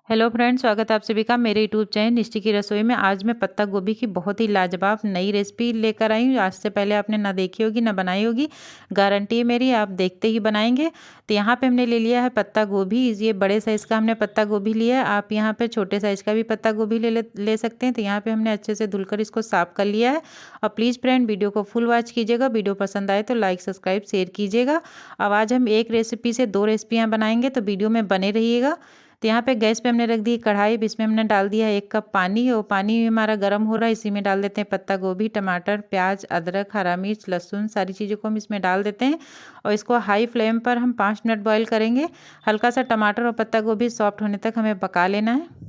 Hello friends, स्वागत है आप सभी का मेरे यूट्यूब चैनल निष्ठी की रसोई में। आज मैं पत्ता गोभी की बहुत ही लाजवाब नई रेसिपी लेकर आई हूँ। आज से पहले आपने ना देखी होगी ना बनाई होगी। गारंटी है मेरी, आप देखते ही बनाएंगे। तो यहाँ पे हमने ले लिया है पत्ता गोभी। ये बड़े साइज़ का हमने पत्ता गोभी लिया है। आप यहाँ पे छोटे साइज़ का भी पत्ता गोभी ले सकते हैं। तो यहाँ पर हमने अच्छे से धुलकर इसको साफ़ कर लिया है। और प्लीज़ फ्रेंड, वीडियो को फुल वॉच कीजिएगा। वीडियो पसंद आए तो लाइक सब्सक्राइब शेयर कीजिएगा। अब आज हम एक रेसिपी से 2 रेसिपियाँ बनाएंगे, तो वीडियो में बने रहिएगा। तो यहाँ पे गैस पे हमने रख दी कढ़ाई। इसमें हमने डाल दिया 1 कप पानी, और पानी हमारा गर्म हो रहा है। इसी में डाल देते हैं पत्ता गोभी, टमाटर, प्याज, अदरक, हरा मिर्च, लहसुन, सारी चीज़ों को हम इसमें डाल देते हैं। और इसको हाई फ्लेम पर हम 5 मिनट बॉईल करेंगे। हल्का सा टमाटर और पत्ता गोभी सॉफ्ट होने तक हमें पका लेना है।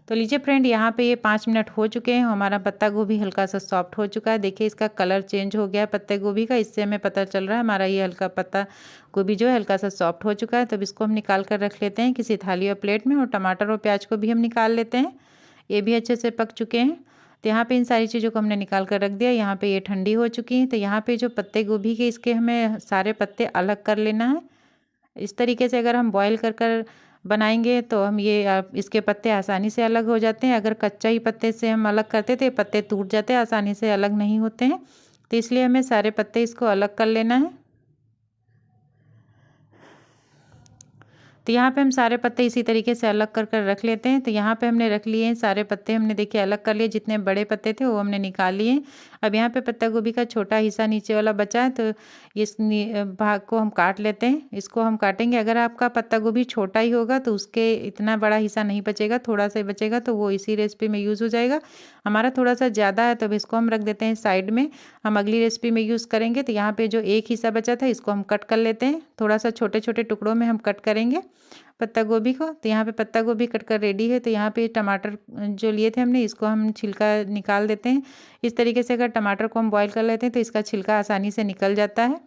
तो लीजिए फ्रेंड, यहाँ पे ये 5 मिनट हो चुके हैं। हमारा पत्ता गोभी हल्का सा सॉफ्ट हो चुका है। देखिए इसका कलर चेंज हो गया है पत्ते गोभी का। इससे हमें पता चल रहा है हमारा ये हल्का पत्ता गोभी जो है हल्का सा सॉफ्ट हो चुका है। तब इसको हम निकाल कर रख लेते हैं किसी थाली और प्लेट में। और टमाटर और प्याज को भी हम निकाल लेते हैं, ये भी अच्छे से पक चुके हैं। तो यहाँ पे इन सारी चीज़ों को हमने निकाल कर रख दिया। यहाँ पे ये ठंडी हो चुकी हैं। तो यहाँ पे जो पत्ते गोभी के इसके हमें सारे पत्ते अलग कर लेना है। इस तरीके से अगर हम बॉईल कर बनाएंगे तो हम इसके पत्ते आसानी से अलग हो जाते हैं। अगर कच्चा ही पत्ते से हम अलग करते तो ये पत्ते टूट जाते हैं, आसानी से अलग नहीं होते हैं। तो इसलिए हमें सारे पत्ते इसको अलग कर लेना है। तो यहाँ पे हम सारे पत्ते इसी तरीके से अलग कर रख लेते हैं। तो यहाँ पे हमने रख लिए हैं सारे पत्ते, हमने देखिए अलग कर लिए। जितने बड़े पत्ते थे वो हमने निकाल लिए। अब यहाँ पे पत्ता गोभी का छोटा हिस्सा नीचे वाला बचा है, तो इस भाग को हम काट लेते हैं। इसको हम काटेंगे। अगर आपका पत्ता गोभी छोटा ही होगा तो उसके इतना बड़ा हिस्सा नहीं बचेगा, थोड़ा सा बचेगा, तो वो इसी रेसिपी में यूज़ हो जाएगा। हमारा थोड़ा सा ज़्यादा है, तो अब इसको हम रख देते हैं साइड में। हम अगली रेसिपी में यूज़ करेंगे। तो यहाँ पे जो एक हिस्सा बचा था इसको हम कट कर लेते हैं। थोड़ा सा छोटे छोटे टुकड़ों में हम कट करेंगे पत्ता गोभी को। तो यहाँ पे पत्ता गोभी कट कर रेडी है। तो यहाँ पे टमाटर जो लिए थे हमने, इसको हम छिलका निकाल देते हैं। इस तरीके से अगर टमाटर को हम बॉईल कर लेते हैं तो इसका छिलका आसानी से निकल जाता है।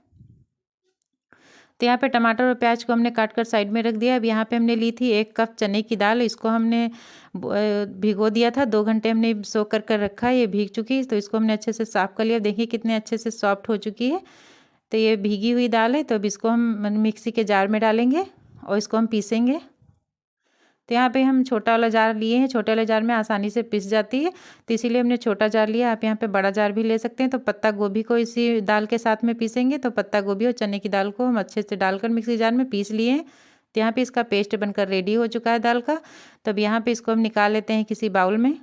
तो यहाँ पे टमाटर और प्याज को हमने काट कर साइड में रख दिया। अब यहाँ पे हमने ली थी 1 कप चने की दाल। इसको हमने भिगो दिया था, 2 घंटे हमने सोख कर रखा है। ये भीग चुकी है, तो इसको हमने अच्छे से साफ़ कर लिया। देखिए कितने अच्छे से सॉफ्ट हो चुकी है। तो ये भीगी हुई दाल है। तो अब इसको हम मिक्सी के जार में डालेंगे और इसको हम पीसेंगे। तो यहाँ पे हम छोटा वाला जार लिए हैं। छोटे वाले जार में आसानी से पिस जाती है, तो इसीलिए हमने छोटा जार लिया। आप यहाँ पे बड़ा जार भी ले सकते हैं। तो पत्ता गोभी को इसी दाल के साथ में पीसेंगे। तो पत्ता गोभी और चने की दाल को हम अच्छे से डालकर मिक्सी जार में पीस लिए हैं। तो यहाँ पे इसका पेस्ट बनकर रेडी हो चुका है दाल का। तब यहाँ पे इसको हम निकाल लेते हैं किसी बाउल में।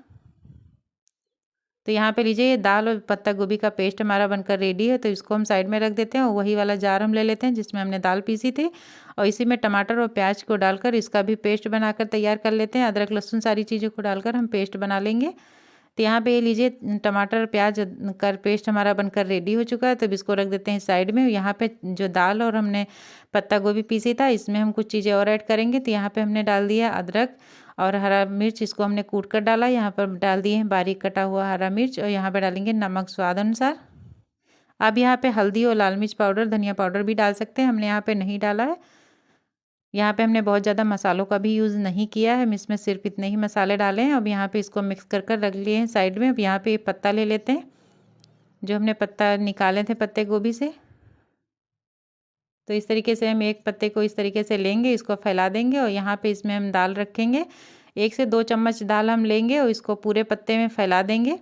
तो यहाँ पे लीजिए, ये दाल और पत्ता गोभी का पेस्ट हमारा बनकर रेडी है। तो इसको हम साइड में रख देते हैं और वही वाला जार हम ले लेते हैं जिसमें हमने दाल पीसी थी। और इसी में टमाटर और प्याज को डालकर इसका भी पेस्ट बनाकर तैयार कर लेते हैं। अदरक लहसुन सारी चीज़ों को डालकर हम पेस्ट बना लेंगे। तो यहाँ पे ये लीजिए, टमाटर प्याज का पेस्ट हमारा बनकर रेडी हो चुका है। तो इसको रख देते हैं साइड में। यहाँ पे जो दाल और हमने पत्ता गोभी पीसी था, इसमें हम कुछ चीज़ें और ऐड करेंगे। तो यहाँ पे हमने डाल दिया अदरक और हरा मिर्च, इसको हमने कूट कर डाला। यहाँ पर डाल दिए हैं बारीक कटा हुआ हरा मिर्च। और यहाँ पर डालेंगे नमक स्वाद अनुसार। अब यहाँ पे हल्दी और लाल मिर्च पाउडर, धनिया पाउडर भी डाल सकते हैं, हमने यहाँ पे नहीं डाला है। यहाँ पे हमने बहुत ज़्यादा मसालों का भी यूज़ नहीं किया है, हम इसमें सिर्फ इतने ही मसाले डाले हैं। अब यहाँ पे इसको मिक्स कर रख लिए हैं साइड में। अब यहाँ पे पत्ता ले लेते हैं, जो हमने पत्ता निकाले थे पत्ते गोभी से। तो इस तरीके से हम एक पत्ते को इस तरीके से लेंगे, इसको फैला देंगे और यहाँ पे इसमें हम दाल रखेंगे। 1 से 2 चम्मच दाल हम लेंगे और इसको पूरे पत्ते में फैला देंगे।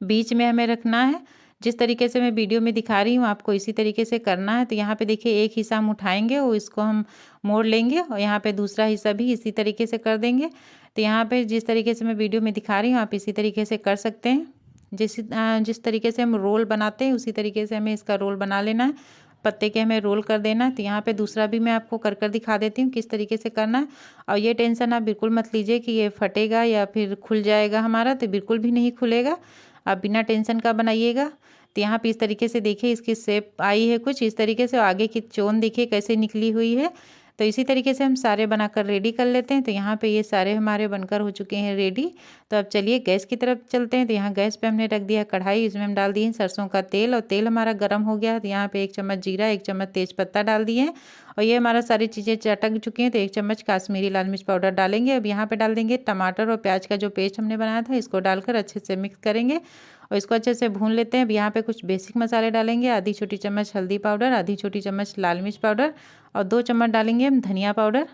बीच में हमें रखना है। जिस तरीके से मैं वीडियो में दिखा रही हूँ आपको इसी तरीके से करना है। तो यहाँ पे देखिए, एक हिस्सा हम उठाएंगे और इसको हम मोड़ लेंगे और यहाँ पे दूसरा हिस्सा भी इसी तरीके से कर देंगे। तो यहाँ पे जिस तरीके से मैं वीडियो में दिखा रही हूँ आप इसी तरीके से कर सकते हैं। जिस तरीके से हम रोल बनाते हैं उसी तरीके से हमें इसका रोल बना लेना है। पत्ते के हमें रोल कर देना है। तो यहाँ पे दूसरा भी मैं आपको कर दिखा देती हूँ किस तरीके से करना है। और ये टेंशन आप बिल्कुल मत लीजिए कि ये फटेगा या फिर खुल जाएगा हमारा, तो बिल्कुल भी नहीं खुलेगा। आप बिना टेंशन का बनाइएगा। तो यहाँ पे इस तरीके से देखिए इसकी शेप आई है कुछ इस तरीके से। आगे की चोन देखिए कैसे निकली हुई है। तो इसी तरीके से हम सारे बनाकर रेडी कर लेते हैं। तो यहाँ पे ये सारे हमारे बनकर हो चुके हैं रेडी। तो अब चलिए गैस की तरफ चलते हैं। तो यहाँ गैस पे हमने रख दिया कढ़ाई, इसमें हम डाल दिए सरसों का तेल और तेल हमारा गर्म हो गया है। तो यहाँ पे 1 चम्मच जीरा, 1 चम्मच तेज़पत्ता डाल दिए हैं और ये हमारा सारी चीज़ें चटक चुकी हैं। तो 1 चम्मच काश्मीरी लाल मिर्च पाउडर डालेंगे। अब यहाँ पे डाल देंगे टमाटर और प्याज का जो पेस्ट हमने बनाया था, इसको डालकर अच्छे से मिक्स करेंगे और इसको अच्छे से भून लेते हैं। अब यहाँ पे कुछ बेसिक मसाले डालेंगे। आधी छोटी चम्मच हल्दी पाउडर, आधी छोटी चम्मच लाल मिर्च पाउडर और 2 चम्मच डालेंगे हम धनिया पाउडर।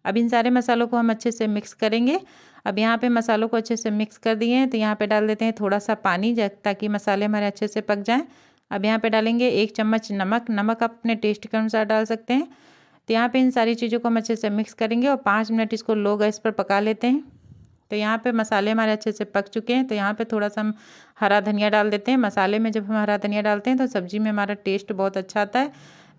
अब इन सारे मसालों को हम अच्छे से मिक्स करेंगे। अब यहाँ पे मसालों को अच्छे से मिक्स कर दिए हैं तो यहाँ पे डाल देते हैं थोड़ा सा पानी ताकि मसाले हमारे अच्छे से पक जाएं। अब यहाँ पे डालेंगे 1 चम्मच नमक। नमक आप अपने टेस्ट के अनुसार डाल सकते हैं। तो यहाँ पे इन सारी चीज़ों को हम अच्छे से मिक्स करेंगे और 5 मिनट इसको लो गैस पर पका लेते हैं। तो यहाँ पे मसाले हमारे अच्छे से पक चुके हैं। तो यहाँ पे थोड़ा सा हम हरा धनिया डाल देते हैं। मसाले में जब हम हरा धनिया डालते हैं तो सब्ज़ी में हमारा टेस्ट बहुत अच्छा आता है।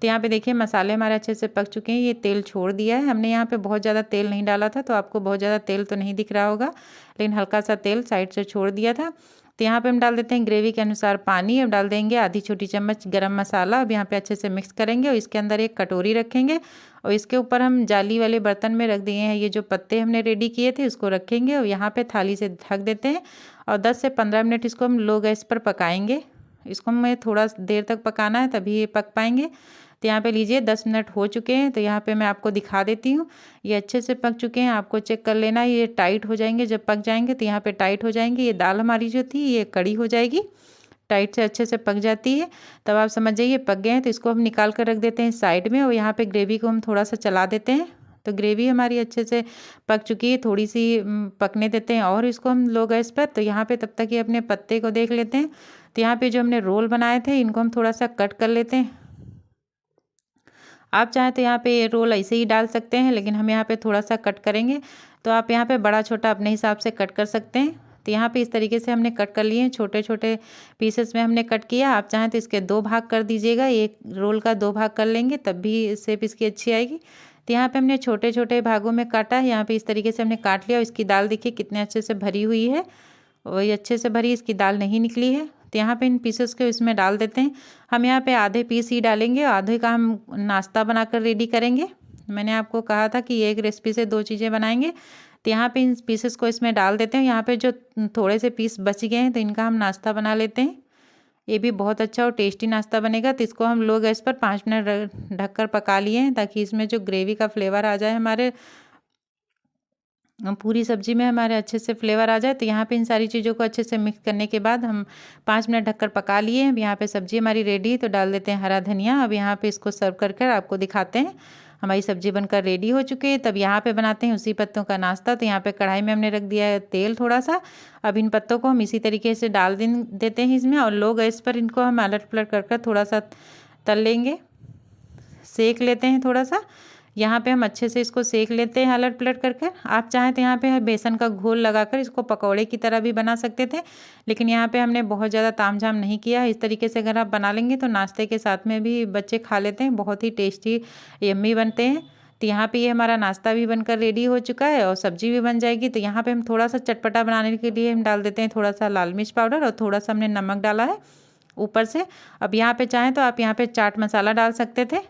तो यहाँ पे देखिए मसाले हमारे अच्छे से पक चुके हैं। ये तेल छोड़ दिया है। हमने यहाँ पे बहुत ज़्यादा तेल नहीं डाला था तो आपको बहुत ज़्यादा तेल तो नहीं दिख रहा होगा, लेकिन हल्का सा तेल साइड से छोड़ दिया था। तो यहाँ पे हम डाल देते हैं ग्रेवी के अनुसार पानी। अब डाल देंगे आधी छोटी चम्मच गरम मसाला। अब यहाँ पे अच्छे से मिक्स करेंगे और इसके अंदर एक कटोरी रखेंगे और इसके ऊपर हम जाली वाले बर्तन में रख दिए हैं ये जो पत्ते हमने रेडी किए थे उसको रखेंगे और यहाँ पे थाली से ढक देते हैं और 10 से 15 मिनट इसको हम लो गैस पर पकाएंगे। इसको हमें थोड़ा देर तक पकाना है तभी ये पक पाएंगे। तो यहाँ पे लीजिए 10 मिनट हो चुके हैं। तो यहाँ पे मैं आपको दिखा देती हूँ, ये अच्छे से पक चुके हैं। आपको चेक कर लेना, ये टाइट हो जाएंगे जब पक जाएंगे। तो यहाँ पे टाइट हो जाएंगे। ये दाल हमारी जो थी ये कड़ी हो जाएगी, टाइट से अच्छे से पक जाती है। तब आप समझ जाइए पक गए हैं। तो इसको हम निकाल कर रख देते हैं साइड में और यहाँ पे ग्रेवी को हम थोड़ा सा चला देते हैं। तो ग्रेवी हमारी अच्छे से पक चुकी है, थोड़ी सी पकने देते हैं और इसको हम लो गैस पर। तो यहाँ पे तब तक ये अपने पत्ते को देख लेते हैं। तो यहाँ पे जो हमने रोल बनाए थे इनको हम थोड़ा सा कट कर लेते हैं। आप चाहें तो यहाँ पे ये रोल ऐसे ही डाल सकते हैं, लेकिन हम यहाँ पे थोड़ा सा कट करेंगे। तो आप यहाँ पे बड़ा छोटा अपने हिसाब से कट कर सकते हैं। तो यहाँ पे इस तरीके से हमने कट कर लिए हैं, छोटे छोटे पीसेस में हमने कट किया। आप चाहें तो इसके 2 भाग कर दीजिएगा, एक रोल का 2 भाग कर लेंगे तब भी शेप इसकी अच्छी आएगी। तो यहाँ पे हमने छोटे छोटे भागों में काटा है। यहाँ पे इस तरीके से हमने काट लिया और इसकी दाल देखिए कितने अच्छे से भरी हुई है, वही अच्छे से भरी, इसकी दाल नहीं निकली है। तो यहाँ पे इन पीसेस को इसमें डाल देते हैं। हम यहाँ पे आधे पीस ही डालेंगे, आधे का हम नाश्ता बनाकर रेडी करेंगे। मैंने आपको कहा था कि एक रेसिपी से 2 चीज़ें बनाएंगे। तो यहाँ पे इन पीसेस को इसमें डाल देते हैं। यहाँ पे जो थोड़े से पीस बच गए हैं तो इनका हम नाश्ता बना लेते हैं। ये भी बहुत अच्छा और टेस्टी नाश्ता बनेगा। तो इसको हम लो गैस पर 5 मिनट ढककर पका लिए हैं ताकि इसमें जो ग्रेवी का फ्लेवर आ जाए, हमारे पूरी सब्जी में हमारे अच्छे से फ्लेवर आ जाए। तो यहाँ पे इन सारी चीज़ों को अच्छे से मिक्स करने के बाद हम 5 मिनट ढककर पका लिए हैं। अब यहाँ पे सब्जी हमारी रेडी है तो डाल देते हैं हरा धनिया। अब यहाँ पे इसको सर्व कर कर आपको दिखाते हैं हमारी सब्जी बनकर रेडी हो चुकी है। तब यहाँ पे बनाते हैं उसी पत्तों का नाश्ता। तो यहाँ पे कढ़ाई में हमने रख दिया है तेल थोड़ा सा। अब इन पत्तों को हम इसी तरीके से डाल देते हैं इसमें और लो गैस पर इनको हम अलट पलट कर कर थोड़ा सा तल लेंगे, सेक लेते हैं थोड़ा सा। यहाँ पे हम अच्छे से इसको सेक लेते हैं अलट पलट करके। आप चाहें तो यहाँ पे बेसन का घोल लगाकर इसको पकौड़े की तरह भी बना सकते थे, लेकिन यहाँ पे हमने बहुत ज़्यादा तामझाम नहीं किया। इस तरीके से अगर आप बना लेंगे तो नाश्ते के साथ में भी बच्चे खा लेते हैं, बहुत ही टेस्टी यम्मी बनते हैं। तो यहाँ पे ये हमारा नाश्ता भी बनकर रेडी हो चुका है और सब्जी भी बन जाएगी। तो यहाँ पे हम थोड़ा सा चटपटा बनाने के लिए हम डाल देते हैं थोड़ा सा लाल मिर्च पाउडर और थोड़ा सा हमने नमक डाला है ऊपर से। अब यहाँ पे चाहें तो आप यहाँ पे चाट मसाला डाल सकते थे।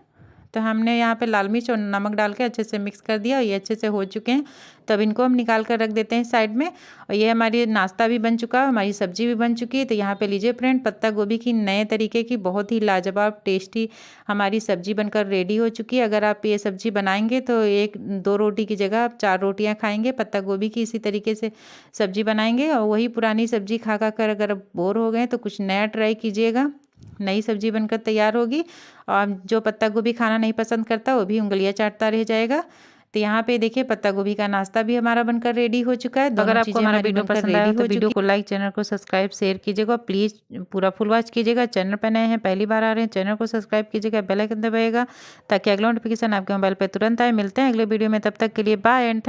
तो हमने यहाँ पे लाल मिर्च और नमक डाल के अच्छे से मिक्स कर दिया और ये अच्छे से हो चुके हैं। तब इनको हम निकाल कर रख देते हैं साइड में। और ये हमारी नाश्ता भी बन चुका है, हमारी सब्जी भी बन चुकी है। तो यहाँ पे लीजिए फ्रेंड, पत्ता गोभी की नए तरीके की बहुत ही लाजवाब टेस्टी हमारी सब्जी बनकर रेडी हो चुकी है। अगर आप ये सब्जी बनाएंगे तो 1-2 रोटी की जगह आप 4 रोटियाँ खाएंगे। पत्ता गोभी की इसी तरीके से सब्जी बनाएंगे और वही पुरानी सब्जी खा खा कर अगर बोर हो गए तो कुछ नया ट्राई कीजिएगा, नई सब्जी बनकर तैयार होगी। और जो पत्ता गोभी खाना नहीं पसंद करता वो भी उंगलियां चाटता रह जाएगा। तो यहाँ पे देखिए पत्ता गोभी का नाश्ता भी हमारा बनकर रेडी हो चुका है। अगर आपको हमारा वीडियो पसंद आया तो वीडियो को लाइक, चैनल को सब्सक्राइब शेयर कीजिएगा। प्लीज़ पूरा फुल वॉच कीजिएगा। चैनल पर नए हैं, पहली बार आ रहे हैं, चैनल को सब्सक्राइब कीजिएगा, बेल आइकन दबाइएगा ताकि अगला नोटिफिकेशन आपके मोबाइल पर तुरंत आए। मिलते हैं अगले वीडियो में, तब तक के लिए बाय एंड